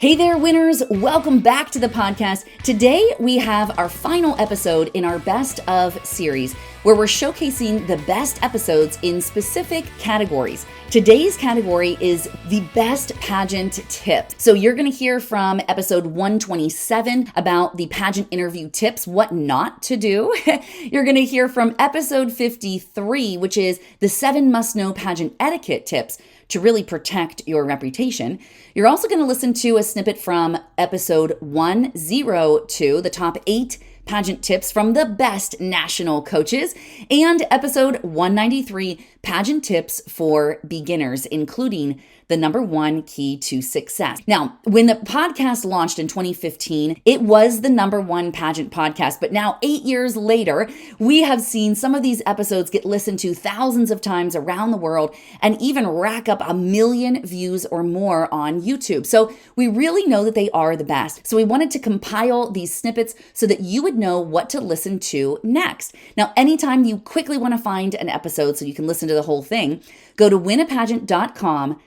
Hey there, winners. Welcome back to the podcast. Today, we have our final episode in our Best of series, where we're showcasing the best episodes in specific categories. Today's category is the best pageant tips. So you're going to hear from episode 127 about the pageant interview tips, what not to do. You're going to hear from episode 53, which is the 7 must-know pageant etiquette tips to really protect your reputation. You're also going to listen to a snippet from episode 102, the top 8 pageant tips from the best national coaches, and episode 193, pageant tips for beginners, including the number 1 key to success. Now, when the podcast launched in 2015, it was the number 1 pageant podcast, but now 8 years later, we have seen some of these episodes get listened to thousands of times around the world and even rack up 1 million views or more on YouTube. So we really know that they are the best. So we wanted to compile these snippets so that you would know what to listen to next. Now, anytime you quickly want to find an episode so you can listen to the whole thing, go to winapageant.com/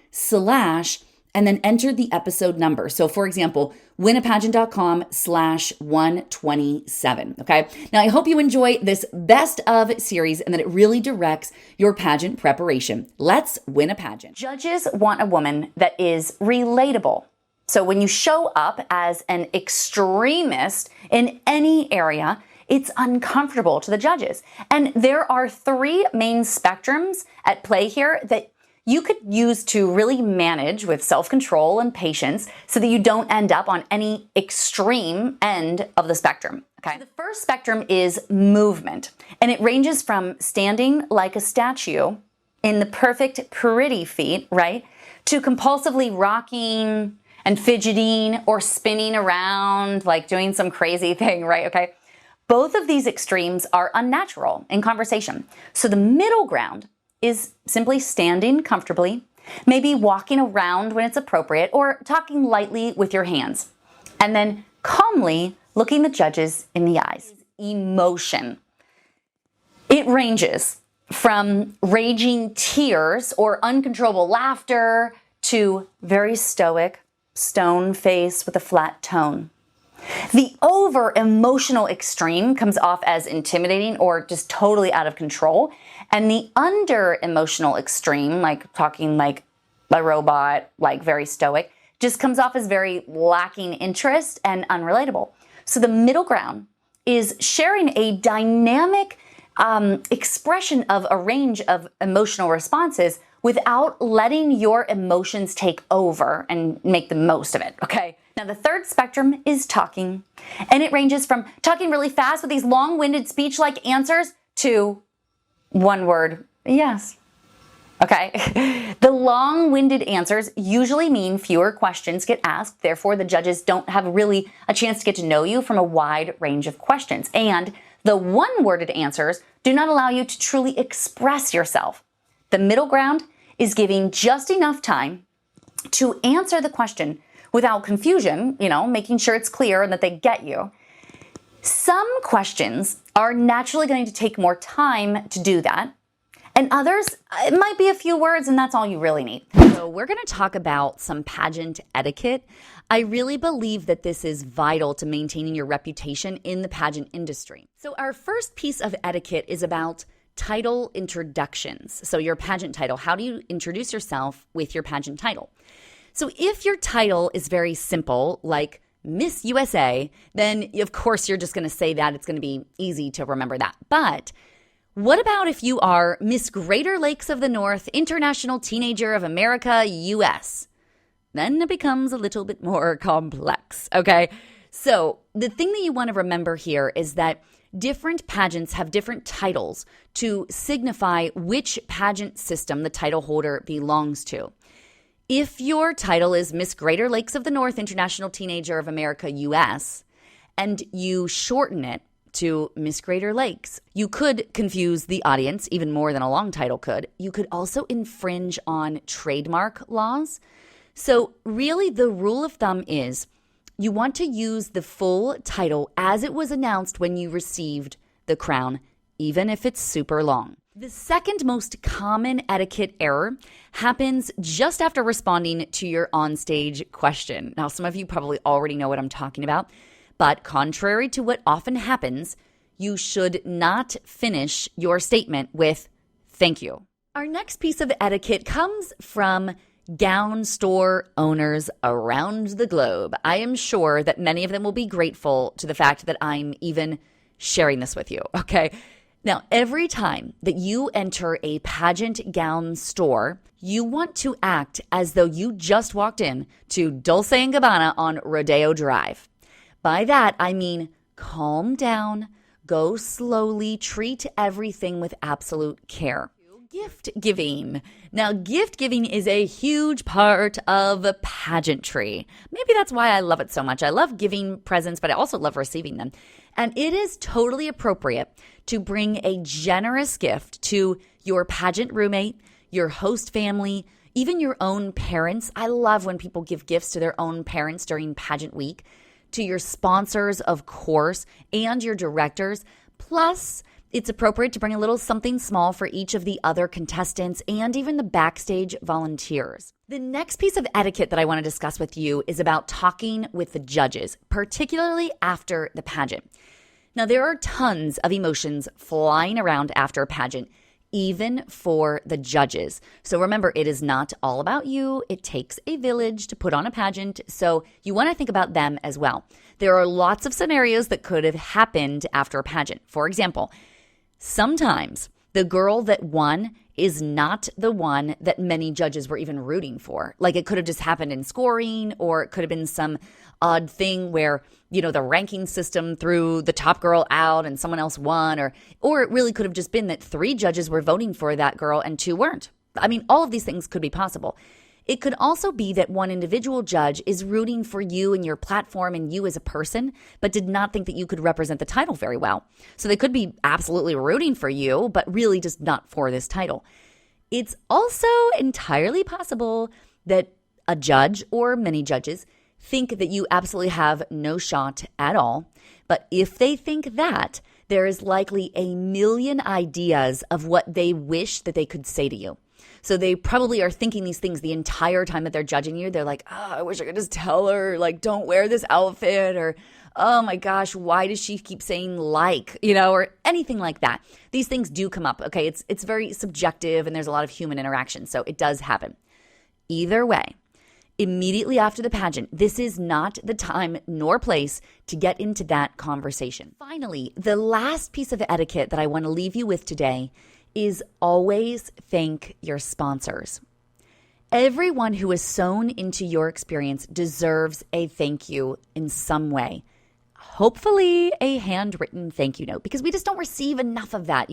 and then enter the episode number. So for example, winapageant.com/127. Okay. Now I hope you enjoy this best of series and that it really directs your pageant preparation. Let's win a pageant. Judges want a woman that is relatable. So when you show up as an extremist in any area, it's uncomfortable to the judges. And there are 3 main spectrums at play here that you could use to really manage with self-control and patience so that you don't end up on any extreme end of the spectrum. Okay. So the first spectrum is movement, and it ranges from standing like a statue in the perfect pretty feet, right, to compulsively rocking and fidgeting or spinning around, like doing some crazy thing, right? Okay. Both of these extremes are unnatural in conversation. So the middle ground is simply standing comfortably, maybe walking around when it's appropriate, or talking lightly with your hands, and then calmly looking the judges in the eyes. Emotion. It ranges from raging tears or uncontrollable laughter to very stoic, stone face with a flat tone. The over-emotional extreme comes off as intimidating or just totally out of control. And the under-emotional extreme, like talking like a robot, like very stoic, just comes off as very lacking interest and unrelatable. So the middle ground is sharing a dynamic expression of a range of emotional responses without letting your emotions take over and make the most of it, okay? Now, the third spectrum is talking, and it ranges from talking really fast with these long-winded speech-like answers to one word, yes. Okay. The long-winded answers usually mean fewer questions get asked. Therefore, the judges don't have really a chance to get to know you from a wide range of questions. And the one-worded answers do not allow you to truly express yourself. The middle ground is giving just enough time to answer the question without confusion, making sure it's clear and that they get you. Some questions are naturally going to take more time to do that. And others, it might be a few words and that's all you really need. So we're going to talk about some pageant etiquette. I really believe that this is vital to maintaining your reputation in the pageant industry. So our first piece of etiquette is about title introductions. So your pageant title, how do you introduce yourself with your pageant title? So if your title is very simple, like Miss USA, then of course you're just going to say that. It's going to be easy to remember that. But what about if you are Miss Greater Lakes of the North, International Teenager of America, US? Then it becomes a little bit more complex, okay? So the thing that you want to remember here is that different pageants have different titles to signify which pageant system the title holder belongs to. If your title is Miss Greater Lakes of the North, International Teenager of America, US, and you shorten it to Miss Greater Lakes, you could confuse the audience even more than a long title could. You could also infringe on trademark laws. So really the rule of thumb is you want to use the full title as it was announced when you received the crown, even if it's super long. The second most common etiquette error happens just after responding to your onstage question. Now, some of you probably already know what I'm talking about, but contrary to what often happens, you should not finish your statement with "thank you." Our next piece of etiquette comes from gown store owners around the globe. I am sure that many of them will be grateful to the fact that I'm even sharing this with you, okay? Now, every time that you enter a pageant gown store, you want to act as though you just walked in to Dulce & Gabbana on Rodeo Drive. By that, I mean calm down, go slowly, treat everything with absolute care. Gift giving. Now, gift giving is a huge part of pageantry. Maybe that's why I love it so much. I love giving presents, but I also love receiving them. And it is totally appropriate to bring a generous gift to your pageant roommate, your host family, even your own parents. I love when people give gifts to their own parents during pageant week, to your sponsors, of course, and your directors. Plus, it's appropriate to bring a little something small for each of the other contestants and even the backstage volunteers. The next piece of etiquette that I want to discuss with you is about talking with the judges, particularly after the pageant. Now, there are tons of emotions flying around after a pageant, even for the judges. So remember, it is not all about you. It takes a village to put on a pageant, so you want to think about them as well. There are lots of scenarios that could have happened after a pageant. For example, sometimes the girl that won is not the one that many judges were even rooting for. Like, it could have just happened in scoring, or it could have been some odd thing where, the ranking system threw the top girl out and someone else won, or it really could have just been that 3 judges were voting for that girl and 2 weren't. I mean, all of these things could be possible. It could also be that one individual judge is rooting for you and your platform and you as a person, but did not think that you could represent the title very well. So they could be absolutely rooting for you, but really just not for this title. It's also entirely possible that a judge or many judges think that you absolutely have no shot at all. But if they think that, there is likely a million ideas of what they wish that they could say to you. So they probably are thinking these things the entire time that they're judging you. They're like, I wish I could just tell her, like, don't wear this outfit, or, oh my gosh, why does she keep saying like, or anything like that. These things do come up, okay? It's very subjective, and there's a lot of human interaction, so it does happen. Either way, immediately after the pageant, this is not the time nor place to get into that conversation. Finally, the last piece of etiquette that I want to leave you with today is always thank your sponsors. Everyone who is sewn into your experience deserves a thank you in some way. Hopefully a handwritten thank you note, because we just don't receive enough of that,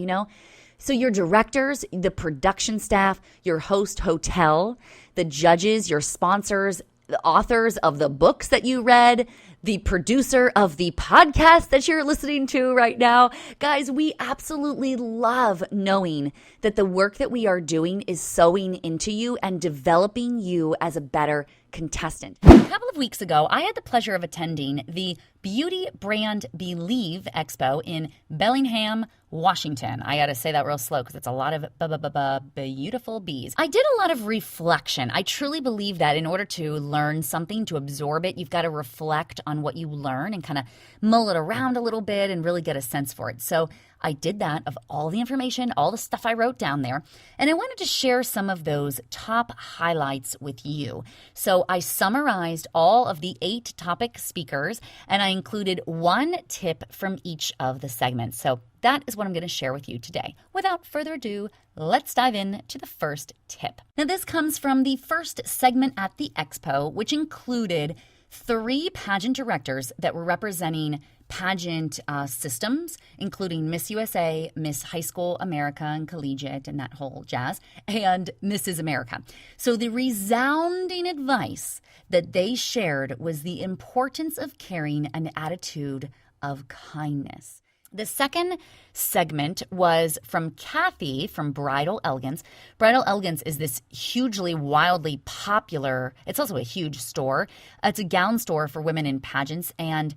So your directors, the production staff, your host hotel, the judges, your sponsors, the authors of the books that you read, the producer of the podcast that you're listening to right now. Guys, we absolutely love knowing that the work that we are doing is sewing into you and developing you as a better contestant. A couple of weeks ago, I had the pleasure of attending the Beauty Brand Believe Expo in Bellingham, Washington. I got to say that real slow because it's a lot of beautiful bees. I did a lot of reflection. I truly believe that in order to learn something, to absorb it, you've got to reflect on what you learn and kind of mull it around a little bit and really get a sense for it. So I did that of all the information, all the stuff I wrote down there, and I wanted to share some of those top highlights with you. So I summarized all of the 8 topic speakers, and I included one tip from each of the segments. So that is what I'm going to share with you today. Without further ado, let's dive in to the first tip. Now, this comes from the first segment at the Expo, which included 3 pageant directors that were representing pageant systems, including Miss USA, Miss High School America and Collegiate and that whole jazz, and Mrs. America. So the resounding advice that they shared was the importance of carrying an attitude of kindness. The second segment was from Kathy from Bridal Elegance. Bridal Elegance is this hugely, wildly popular, it's also a huge store. It's a gown store for women in pageants, and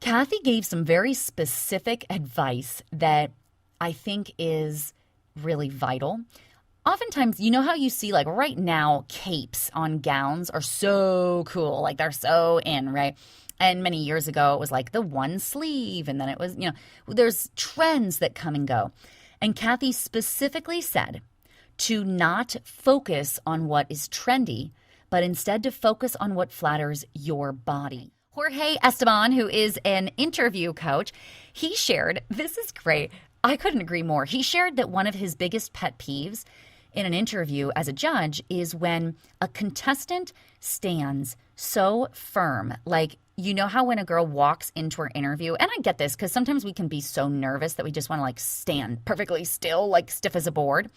Kathy gave some very specific advice that I think is really vital. Oftentimes, you know how you see like right now, capes on gowns are so cool. Like they're so in, right? And many years ago, it was like the one sleeve. And then it was, there's trends that come and go. And Kathy specifically said to not focus on what is trendy, but instead to focus on what flatters your body. Jorge Esteban, who is an interview coach, he shared, this is great. I couldn't agree more. He shared that one of his biggest pet peeves in an interview as a judge is when a contestant stands so firm. Like, you know how when a girl walks into her interview, and I get this because sometimes we can be so nervous that we just want to like stand perfectly still, like stiff as a board.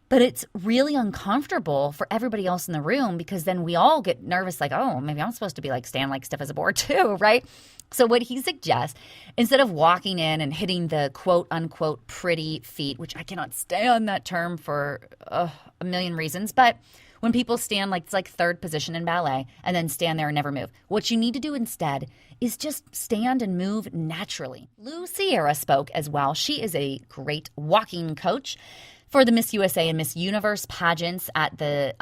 But it's really uncomfortable for everybody else in the room because then we all get nervous like, oh, maybe I'm supposed to be like stand like stiff as a board too, right? So what he suggests, instead of walking in and hitting the quote unquote pretty feet, which I cannot stand that term for a million reasons, but when people stand like it's like third position in ballet and then stand there and never move, what you need to do instead is just stand and move naturally. Lou Sierra spoke as well. She is a great walking coach for the Miss USA and Miss Universe pageants at the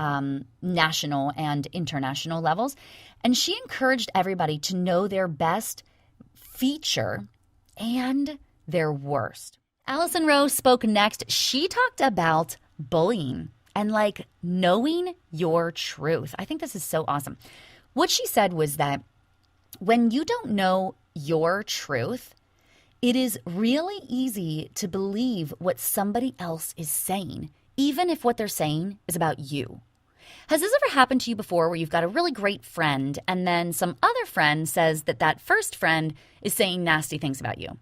national and international levels. And she encouraged everybody to know their best feature and their worst. Allison Rose spoke next. She talked about bullying and like knowing your truth. I think this is so awesome. What she said was that when you don't know your truth, it is really easy to believe what somebody else is saying, even if what they're saying is about you. Has this ever happened to you before where you've got a really great friend and then some other friend says that that first friend is saying nasty things about you?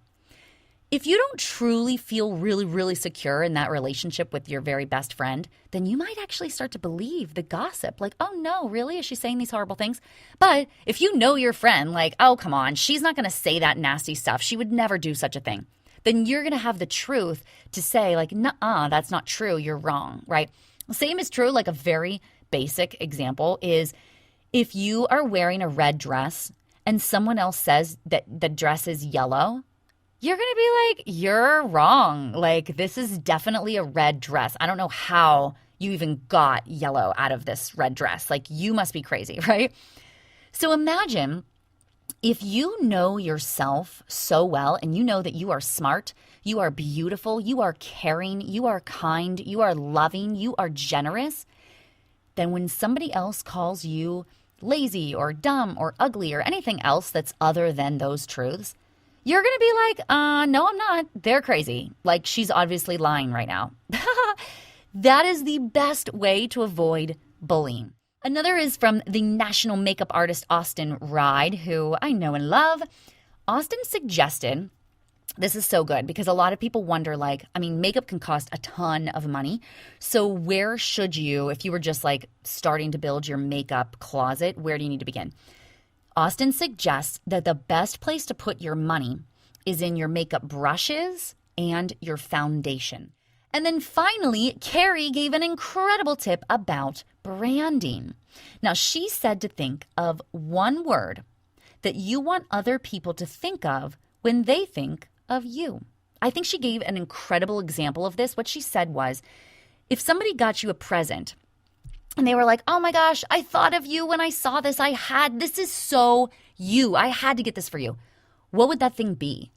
If you don't truly feel really, really secure in that relationship with your very best friend, then you might actually start to believe the gossip. Like, oh no, really? Is she saying these horrible things? But if you know your friend, like, oh, come on, she's not going to say that nasty stuff. She would never do such a thing. Then you're going to have the truth to say like, nuh-uh, that's not true. You're wrong, right? Same is true. Like a very basic example is if you are wearing a red dress and someone else says that the dress is yellow, you're going to be like, you're wrong. Like, this is definitely a red dress. I don't know how you even got yellow out of this red dress. Like, you must be crazy, right? So imagine if you know yourself so well and you know that you are smart, you are beautiful, you are caring, you are kind, you are loving, you are generous, then when somebody else calls you lazy or dumb or ugly or anything else that's other than those truths, you're going to be like, no, I'm not. They're crazy. Like, she's obviously lying right now. That is the best way to avoid bullying. Another is from the national makeup artist Austin Ride, who I know and love. Austin suggested, this is so good because a lot of people wonder, like, I mean, makeup can cost a ton of money. So where should you, if you were just like starting to build your makeup closet, where do you need to begin? Austin suggests that the best place to put your money is in your makeup brushes and your foundation. And then finally, Carrie gave an incredible tip about branding. Now, she said to think of one word that you want other people to think of when they think of you. I think she gave an incredible example of this. What she said was, if somebody got you a present, and they were like, oh my gosh, I thought of you when I saw this. This is so you. I had to get this for you. What would that thing be?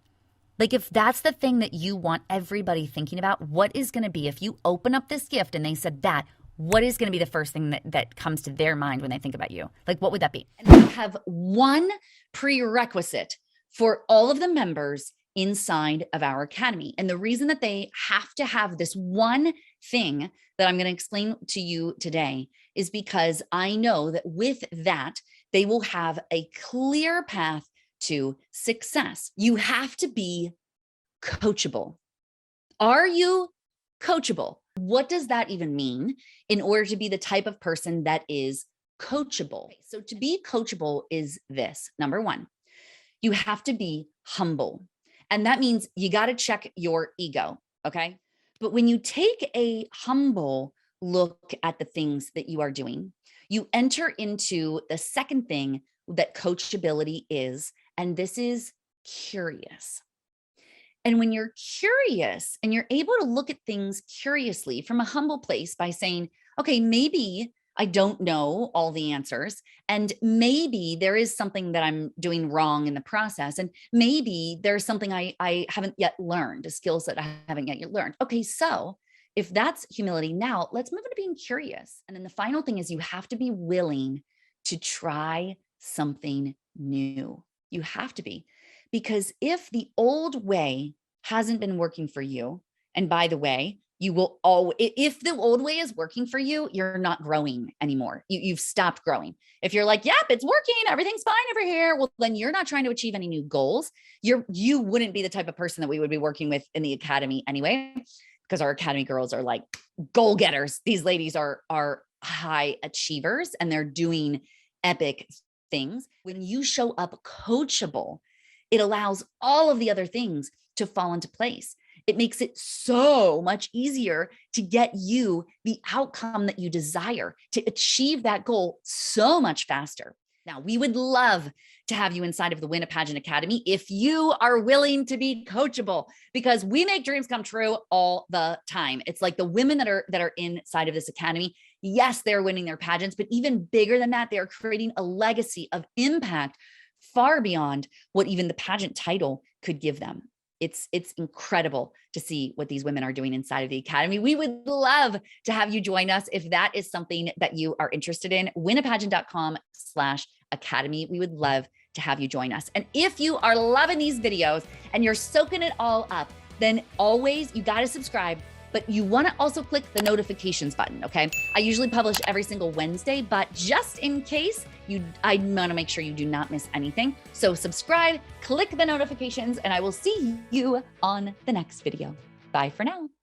Like, if that's the thing that you want everybody thinking about, what is going to be, if you open up this gift and they said that, what is going to be the first thing that comes to their mind when they think about you? Like, what would that be? And we have one prerequisite for all of the members inside of our academy. And the reason that they have to have this one thing that I'm going to explain to you today is because I know that with that, they will have a clear path to success. You have to be coachable. Are you coachable? What does that even mean in order to be the type of person that is coachable? So to be coachable is this. Number one, you have to be humble. And that means you got to check your ego, okay? But when you take a humble look at the things that you are doing, you enter into the second thing that coachability is, and this is curious. And when you're curious and you're able to look at things curiously from a humble place by saying, okay, maybe I don't know all the answers. And maybe there is something that I'm doing wrong in the process. And maybe there's something I haven't yet learned, a skill set I haven't yet learned. Okay, so if that's humility, now let's move into being curious. And then the final thing is you have to be willing to try something new. You have to be, because if the old way hasn't been working for you, and by the way, you will always, if the old way is working for you, you're not growing anymore. You've stopped growing. If you're like, yep, it's working, everything's fine over here, well, then you're not trying to achieve any new goals. You wouldn't be the type of person that we would be working with in the academy anyway, because our academy girls are like goal getters. These ladies are high achievers and they're doing epic things. When you show up coachable, it allows all of the other things to fall into place. It makes it so much easier to get you the outcome that you desire, to achieve that goal so much faster. Now, we would love to have you inside of the Win a Pageant Academy if you are willing to be coachable, because we make dreams come true all the time. It's like the women that are inside of this academy. Yes, they're winning their pageants, but even bigger than that, they are creating a legacy of impact far beyond what even the pageant title could give them. It's incredible to see what these women are doing inside of the academy. We would love to have you join us if that is something that you are interested in. winapageant.com/academy. We would love to have you join us. And if you are loving these videos and you're soaking it all up, then always you got to subscribe, but you want to also click the notifications button. Okay. I usually publish every single Wednesday, but just in case I want to make sure you do not miss anything. So subscribe, click the notifications, and I will see you on the next video. Bye for now.